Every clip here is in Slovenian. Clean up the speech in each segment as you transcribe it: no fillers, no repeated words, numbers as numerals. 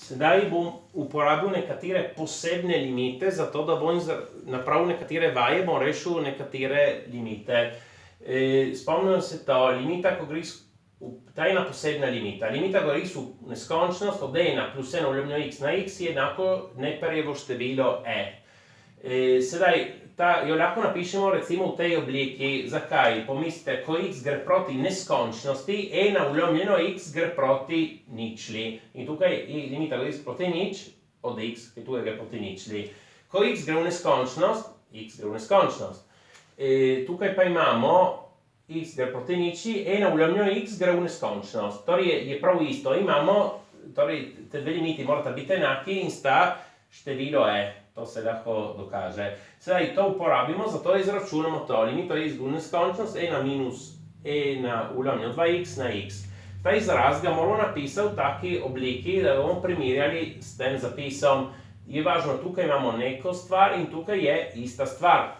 Sedaj bom uporabil nekatere posebne limite, zato da bom napravil nekatere vaje, bom rešil nekatere limite. Spomnim se to, limita, ko gre ta ena posebna limita. Limita gre v neskončnost od 1 plus 1 v x na x je enako Neperjevo število e. Sedaj, jo lahko napišemo recimo v tej obliki. Zakaj? Pomislite, ko x gre proti neskončnosti, 1 vlomljeno x gre proti ničli. In tukaj limita gre proti nič od x, ki tukaj gre proti ničli. Ko x gre v neskončnost, tukaj pa imamo x gre proti ničli, 1 vlomljeno x gre v neskončnost. Torej je prav isto. Imamo, torej te dve limiti morata biti enaki in sta število e. To se lahko dokaže. Sedaj to uporabimo, zato izračunamo to. Limito x v neskončnost, 1 minus 1 vlomljeno 2x na x. Ta izraz ga moramo napisati v taki obliki, da bomo primerjali s tem zapisom. Je važno, tukaj imamo neko stvar in tukaj je ista stvar.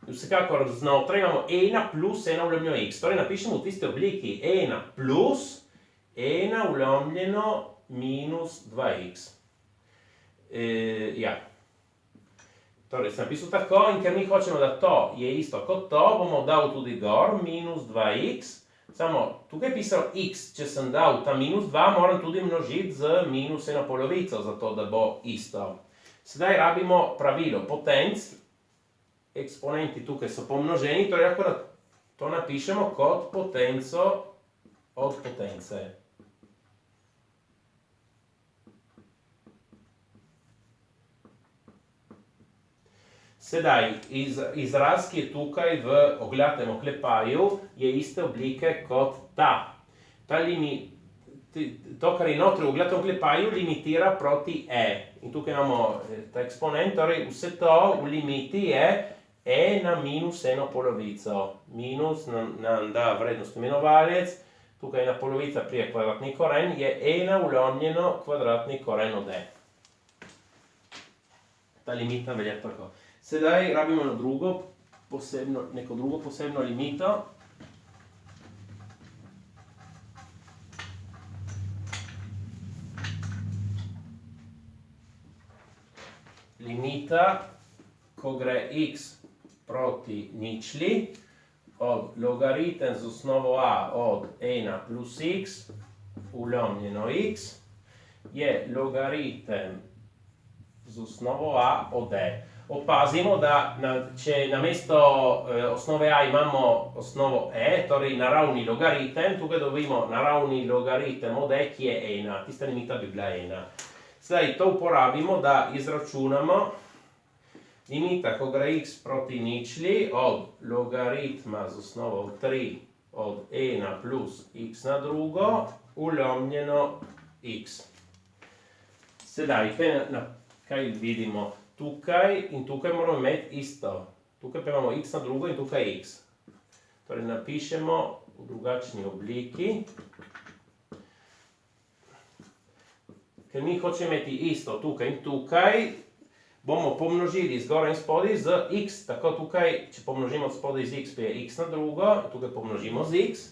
Vsekakor znotraj imamo 1 plus 1 vlomljeno x. Torej napišemo v tisti obliki 1 plus 1 vlomljeno minus 2x. Ja. Torej sem napisal tako in ker mi hočemo, da to je isto kot to, bomo dal tudi gor minus 2x. Samo tukaj je pisal x, če sem dal ta minus 2, moram tudi množiti z minus 1 polovico, zato da bo isto. Sedaj rabimo pravilo potenc. Eksponenti tukaj so pomnoženi, torej lahko to napišemo kot potenco od potence. Sedaj, izraz, ki je tukaj v oglatem oklepaju, je iste oblike kot ta. To, kar je notri v oglatem oklepaju, limitira proti e. In tukaj imamo ta eksponent, torej vse to v limiti je e na minus 1 polovico. Minus nam da vrednost imenovalec, tukaj ena polovica prije kvadratni koren, je 1 vlomljeno kvadratni koren od e. Ta limit nam velja tako. Sedaj rabimo neko drugo posebno limito. Limita, ko gre x proti ničli, od logaritem z osnovo a od 1 plus x vlomljeno x, je logaritem z osnovo a od e. Opazimo, da če namesto osnove a imamo osnovo e, torej naravni logaritem, tukaj dobimo naravni logaritem od e, ki je 1. Tista limita bi bila 1. Sedaj to uporabimo, da izračunamo limita, ko gre x proti ničli, od logaritma z osnovo 3 od 1 plus x na drugo, vlomljeno x. Sedaj, kaj vidimo? Tukaj in tukaj moramo imeti isto. Tukaj pa imamo x na drugo in tukaj x. Torej napišemo v drugačni obliki. Ker mi hočemo imeti isto tukaj in tukaj, bomo pomnožili zgoraj in spodaj z x. Tako tukaj, če pomnožimo spodaj z x, pa je x na drugo, tukaj pomnožimo z x.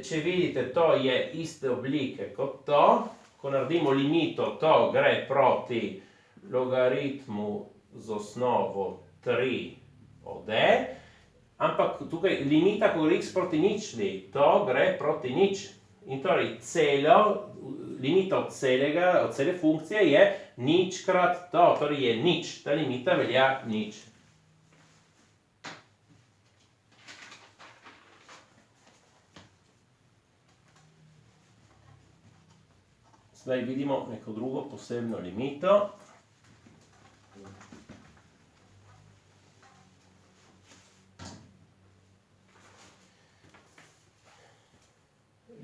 Če vidite, to je iste oblike kot to. Ko naredimo limito, to gre proti logaritmu z osnovo 3 od e, ampak tukaj limita, ko gre x proti ničli, to gre proti nič. In torej limita od cele funkcije je nič krat to, torej je nič. Ta limita velja nič. Zdaj vidimo neko drugo posebno limito.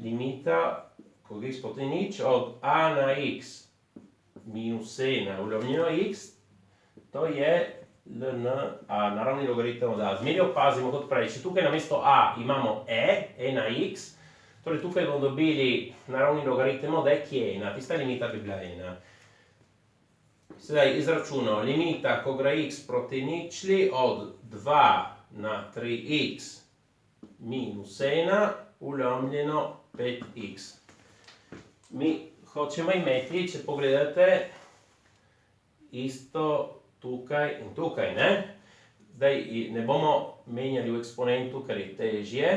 Limita, ko gre proti nič, od a na x minus 1 vlomljeno x, to je ln a, naravni logaritem od a. Zmeraj opazimo kot prej, če tukaj namesto a imamo e na x, torej tukaj bomo dobili naravni logaritem od e, ki je 1. Tista limita bi bila 1. Sedaj izračunamo limita, ko gre x proti ničli, od 2 na 3x minus 1 vlomljeno 5x. Mi hoćemo imeti, če pogledate, isto tukaj in tukaj, ne? Zdaj ne bomo menjali v eksponentu, ker je težje.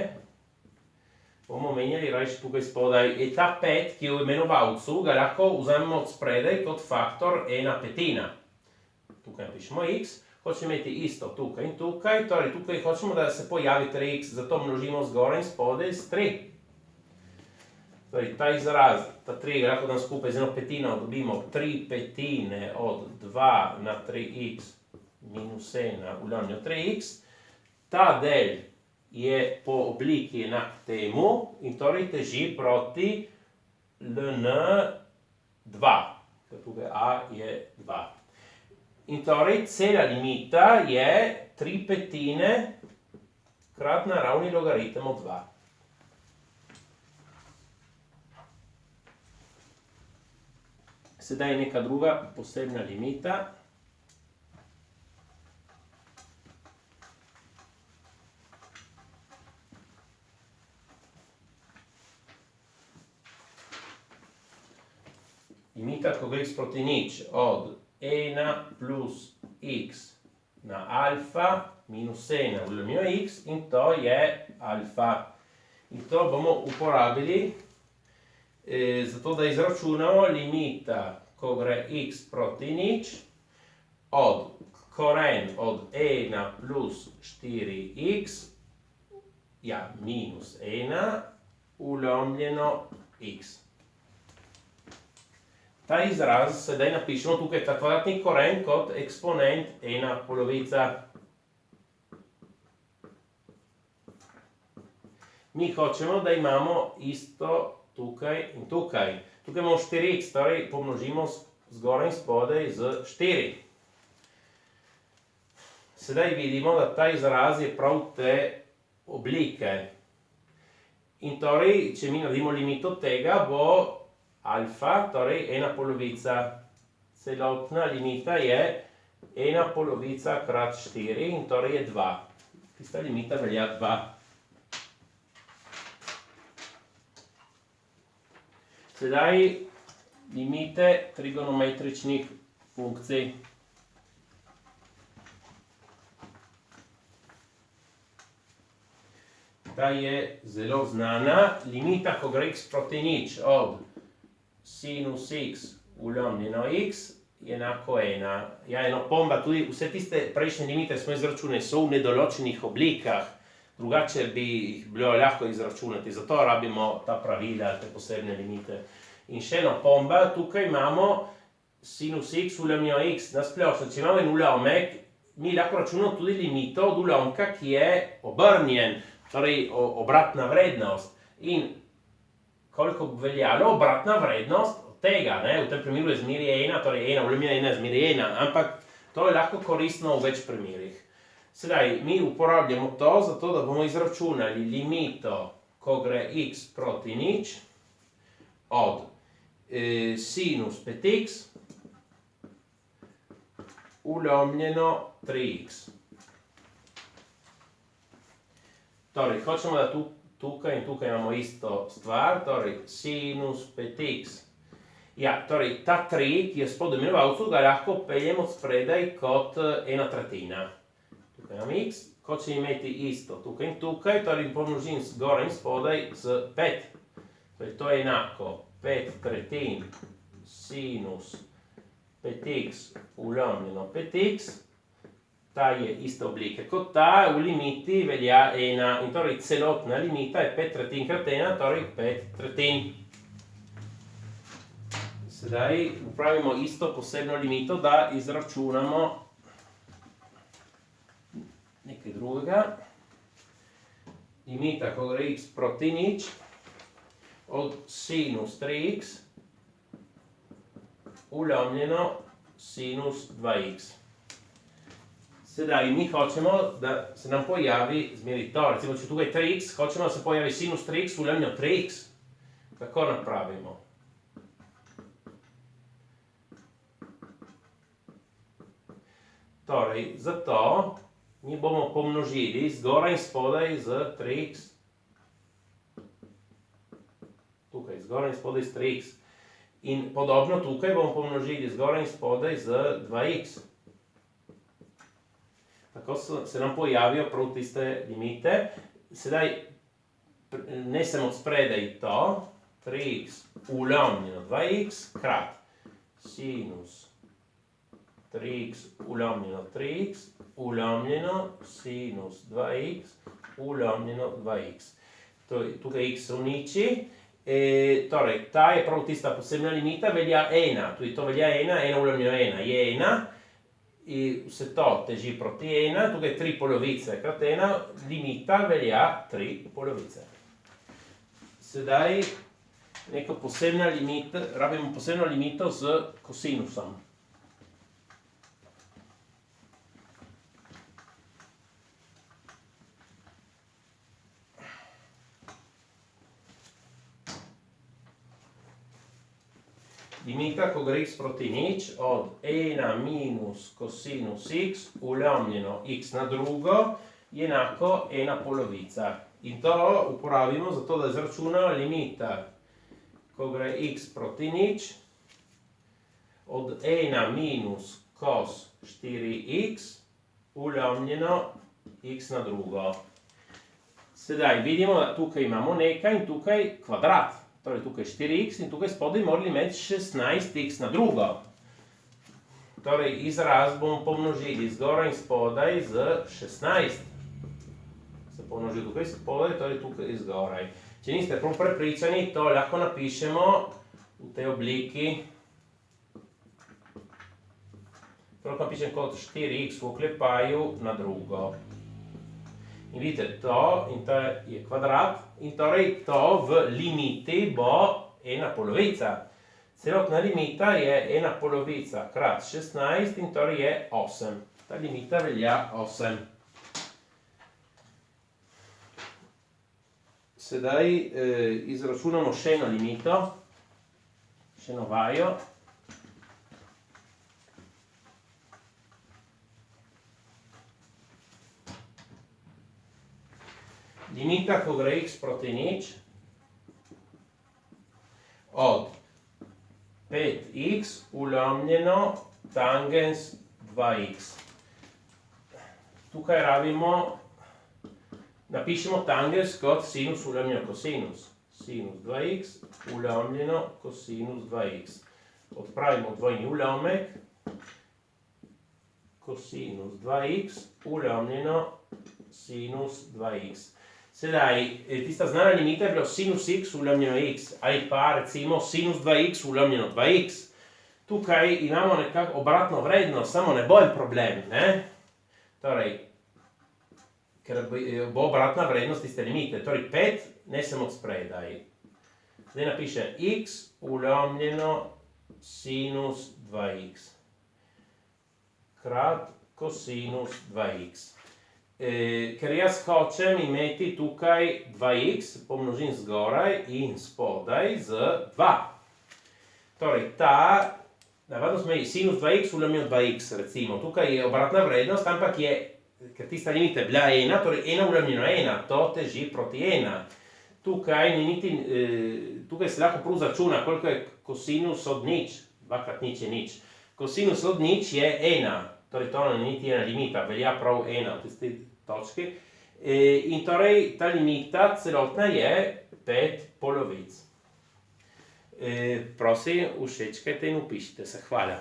Bomo menjali rajši tukaj spodaj. In ta 5, ki je v imenovalcu, ga lahko vzamemo od spredaj kot faktor 1/5. Tukaj napišemo x. Hočemo imeti isto tukaj in tukaj. Torej, tukaj hočemo, da se pojavi 3x, zato množimo zgoraj in spodaj s 3. Torej, ta izraz, ta 3 ga lahko dam skupaj z 1/5, dobimo 3/5 od 2 na 3x minus 1 v 3x. Ta del je po obliki enak temu in torej teži proti ln 2, ker tukaj a je 2. In torej cela limita je 3/5 krat naravni logaritem od 2. Sedaj je neka druga posebna limita. Limita, ko gre x proti nič, od 1 plus x na alfa minus 1 v ln x in to je alfa. In to bomo uporabili zato, da izračunamo limita, ko gre x proti nič, od koren od 1 plus 4x, ja, minus 1 ulomljeno x. Ta izraz sedaj napišemo tukaj ta kvadratni koren kot eksponent 1/2. Mi hočemo, da imamo isto tukaj in tukaj. Tukaj imamo 4x, torej pomnožimo zgoraj in spodaj z 4. Sedaj vidimo, da ta izraz je prav te oblike. In torej, če mi naredimo limito tega, bo alfa, torej 1/2. Celotna limita je 1/2 krat 4 in torej je 2. Tista limita velja 2. Sedaj limite trigonometričnih funkcij. Ta je zelo znana. Limita, ko gre x proti nič, od sinus x ulomljeno x je enako 1. Ja, eno pomba, tudi vse tiste prejšnje limite smo izračunali, so v nedoločenih oblikah, drugače bi jih bilo lahko izračunati, zato rabimo ta pravila, te posebne limite. In še eno pomba, tukaj imamo sinus x ulomljeno x. Nasplošno, če imamo en ulomek, mi lahko računamo tudi limito od ulomka, ki je obrnjen, torej obratna vrednost. In koliko bi veljalo obratna vrednost od tega, ne? V tem primeru je zmeri 1, torej 1 ulomljena 1 zmeri 1, ampak to je lahko koristno v več primerih. Sedaj, mi uporabljamo to, zato da bomo izračunali limito, ko gre x proti nič, od sinus 5x ulomljeno 3x. Torej, hočemo, da tukaj in tukaj imamo isto stvar, torej sinus 5x. Ja, torej, ta 3, ki je spod imenovalcu, ga lahko peljem od spredaj kot 1/3. Tukaj imam x, hočem imeti isto tukaj in tukaj, torej pomnožim zgoraj in spodaj z 5. Torej, to je enako 5/3 sinus 5x ulomljeno 5x. Ta je iste oblike kot ta, v limiti velja 1 in torej celotna limita je 5/3 krat 1, torej 5/3. Sedaj upravimo isto posebno limito, da izračunamo nekaj drugega. Limita, ko gre x proti nič, od sinus 3x ulomljeno sinus 2x. Sedaj mi hočemo, da se nam pojavi zmeri to. Recimo, če tukaj je 3x, hočemo, da se pojavi sinus 3x ulomljeno 3x. Kako napravimo? Torej, zato mi bomo pomnožili zgoraj in spodaj z 3x. Tukaj, zgoraj in spodaj z 3x. In podobno tukaj bomo pomnožili zgoraj in spodaj z 2x. Tako se nam pojavijo prav tiste limite. Sedaj nesem od spredaj to, 3x ulomljeno 2x krat sinus 3x ulomljeno 3x ulomljeno sinus 2x ulomljeno 2x. Tukaj x se uniči. Torej, ta je prav tista posebna limita, velja 1. Tudi to velja 1, 1 ulomljeno 1 je 1. In vse to teži proti 1, tukaj 3 polovice krat 1, limita velja 3 polovice. Sedaj neka posebna limita, rabimo posebno limito z kosinusom. Limita, ko gre x proti nič, od 1 minus kosinus x ulomljeno x na drugo je enako 1 polovica. In to uporabimo zato, da izračunamo limita, ko gre x proti nič, od 1 minus cos 4x ulomljeno x na drugo. Sedaj vidimo, da tukaj imamo nekaj in tukaj kvadrat. Torej tukaj 4x in tukaj spodaj morali imeti 16x na drugo. Torej izraz bomo pomnožili zgoraj in spodaj z 16. Se pomnoži tukaj spodaj, torej tukaj zgoraj. Če niste prav prepričani, to lahko napišemo v tej obliki. To lahko napišem kot 4x v oklepaju na drugo. In vidite, to in to je kvadrat in torej to v limiti bo 1 polovica. Celotna limita je 1 polovica krat 16 in torej je 8. Ta limita velja 8. Sedaj izračunamo še eno limito, še eno vajo. Limita, ko gre x proti nič, od 5x ulomljeno tangens 2x. Tukaj rabimo, napišemo tangens kot sinus ulomljeno kosinus. Sinus 2x ulomljeno kosinus 2x. Odpravimo dvojni ulomek, kosinus 2x ulomljeno sinus 2x. Sedaj, tista znana limita je bila sinus x ulomljeno x, ali pa recimo sinus 2x ulomljeno 2x. Tukaj imamo nekako obratno vrednost, samo ne bo en problem, ne? Torej, ker bo obratna vrednost tiste limite, torej 5 nesem od spredaj. Zdaj napišem x ulomljeno sinus 2x krat kosinus 2x. Ker jaz hočem imeti tukaj 2x, pomnožim zgoraj in spodaj z 2. Torej, navadno smo imeli sinus 2x ulomljeno 2x, recimo. Tukaj je obratna vrednost, ampak je, ker tista limita je bila 1, torej 1 ulomljeno 1, to teži proti 1. Tukaj se lahko prav začuna, koliko je kosinus od nič. 2 krat nič je nič. Kosinus od nič je 1. Torej, to ni niti ena limita, velja prav 1 v tisti točki. In torej, ta limita celotna je 5 polovic. Prosim, všečkajte in vpišite se. Hvala.